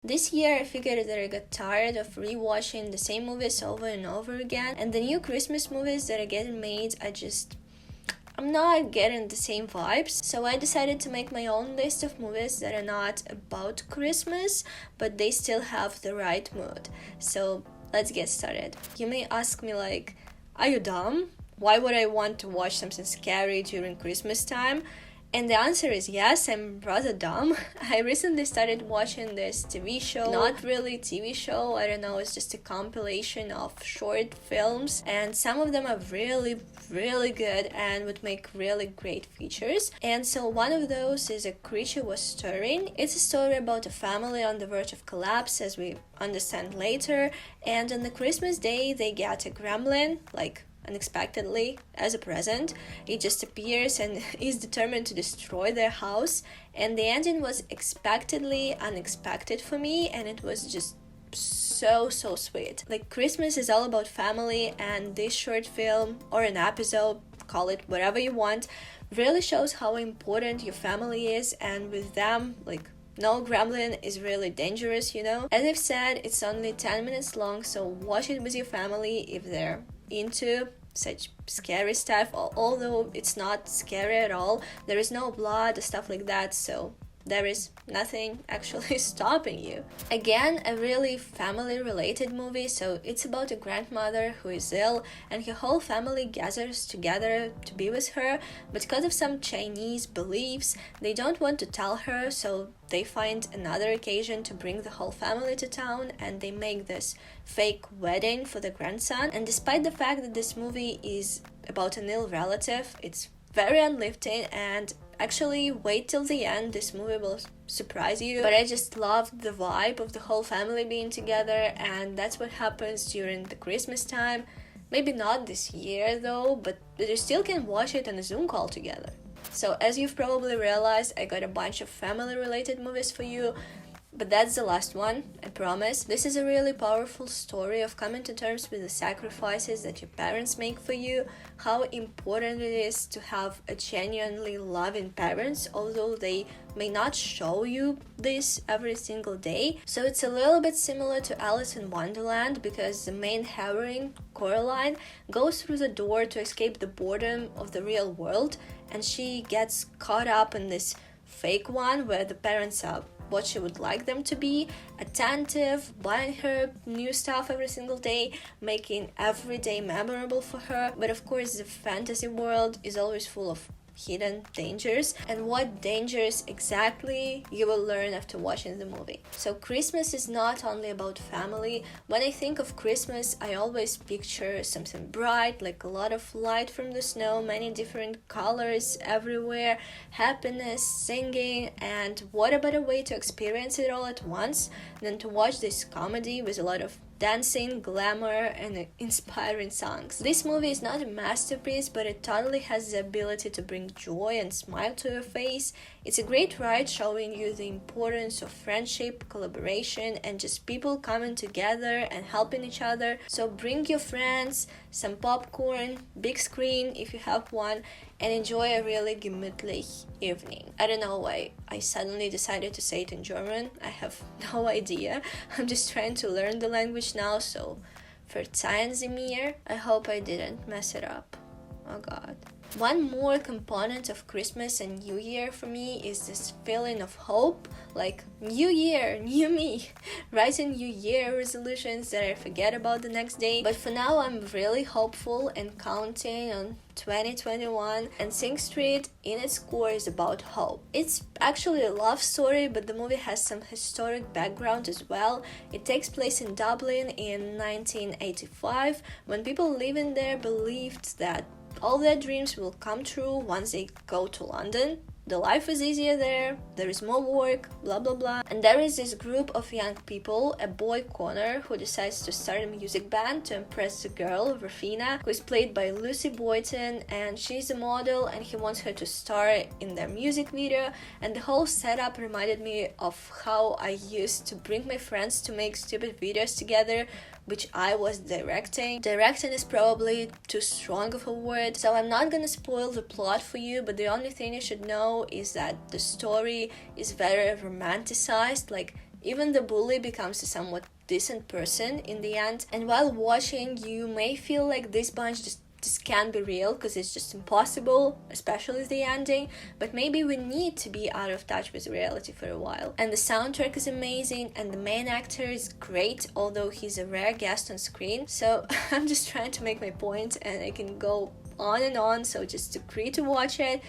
This year I figured that I got tired of rewatching the same movies over and over again, and the new Christmas movies that are getting made, I'm not getting the same vibes. So I decided to make my own list of movies that are not about Christmas, but they still have the right mood. So let's get started. You may ask me like, are you dumb? Why would I want to watch something scary during Christmas time? And the answer is yes, I'm rather dumb. I recently started watching this TV show, not really TV show, I don't know, it's just a compilation of short films, and some of them are really good and would make really great features. And so one of those is A Creature Was Stirring. It's a story about a family on the verge of collapse, as we understand later, and on the Christmas day they get a gremlin, like unexpectedly as a present. It just appears and is determined to destroy their house, and the ending was expectedly unexpected for me, and it was just so sweet. Like, Christmas is all about family, and this short film or an episode, call it whatever you want, really shows how important your family is, and with them, like, no gremlin is really dangerous, you know. As I've said, it's only 10 minutes long, so watch it with your family if they're into such scary stuff, although it's not scary at all. There is no blood or stuff like that, so there is nothing actually stopping you. Again, a really family related movie, so it's about a grandmother who is ill and her whole family gathers together to be with her, but because of some Chinese beliefs, they don't want to tell her, so they find another occasion to bring the whole family to town, and they make this fake wedding for the grandson. And despite the fact that this movie is about an ill relative, it's very uplifting, and actually wait till the end, this movie will surprise you. But I just loved the vibe of the whole family being together, and that's what happens during the Christmas time. Maybe not this year though, but you still can watch it on a Zoom call together. So as you've probably realized, I got a bunch of family related movies for you, but that's the last one, I promise. This is a really powerful story of coming to terms with the sacrifices that your parents make for you, how important it is to have a genuinely loving parents, although they may not show you this every single day. So it's a little bit similar to Alice in Wonderland, because the main heroine, Coraline, goes through the door to escape the boredom of the real world, and she gets caught up in this fake one where the parents are what she would like them to be, attentive, buying her new stuff every single day, making every day memorable for her. But of course, the fantasy world is always full of hidden dangers, and what dangers exactly you will learn after watching the movie. So Christmas is not only about family. When I think of Christmas, I always picture something bright, like a lot of light from the snow, many different colors everywhere, happiness, singing, and what a better way to experience it all at once than to watch this comedy with a lot of dancing, glamour, and inspiring songs. This movie is not a masterpiece, but it totally has the ability to bring joy and smile to your face. It's a great ride showing you the importance of friendship, collaboration, and just people coming together and helping each other. So bring your friends, some popcorn, big screen if you have one, and enjoy a really gemütlich evening. I don't know why I suddenly decided to say it in German. I have no idea. I'm just trying to learn the language now, so verzeihen Sie mir. I hope I didn't mess it up. Oh god. One more component of Christmas and New Year for me is this feeling of hope, like new year, new me, writing New Year resolutions that I forget about the next day. But for now, I'm really hopeful and counting on 2021, and Sing Street in its core is about hope. It's actually a love story, but the movie has some historic background as well. It takes place in Dublin in 1985, when people living there believed that all their dreams will come true once they go to London. The life is easier there is more work, blah blah blah. And there is this group of young people, a boy Connor, who decides to start a music band to impress the girl, Rafina, who is played by Lucy Boyton, and she's a model, and he wants her to star in their music video. And the whole setup reminded me of how I used to bring my friends to make stupid videos together, which I was directing. Directing is probably too strong of a word, so I'm not gonna spoil the plot for you, but the only thing you should know is that the story is very romanticized, like Even the bully becomes a somewhat decent person in the end. And while watching, you may feel like this bunch just can't be real because it's just impossible, especially the ending, but maybe we need to be out of touch with reality for a while. And the soundtrack is amazing, and the main actor is great, although he's a rare guest on screen. So I'm just trying to make my point, and I can go on and on, so just agree to watch it,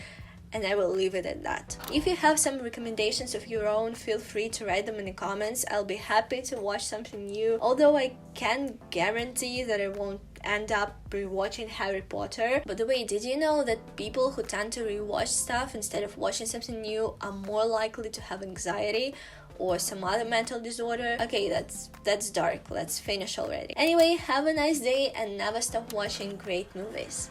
and I will leave it at that. If you have some recommendations of your own, feel free to write them in the comments. I'll be happy to watch something new, although I can't guarantee that I won't end up rewatching Harry Potter. By the way, did you know that people who tend to rewatch stuff instead of watching something new are more likely to have anxiety or some other mental disorder? Okay, that's dark. Let's finish already. Anyway, have a nice day and never stop watching great movies.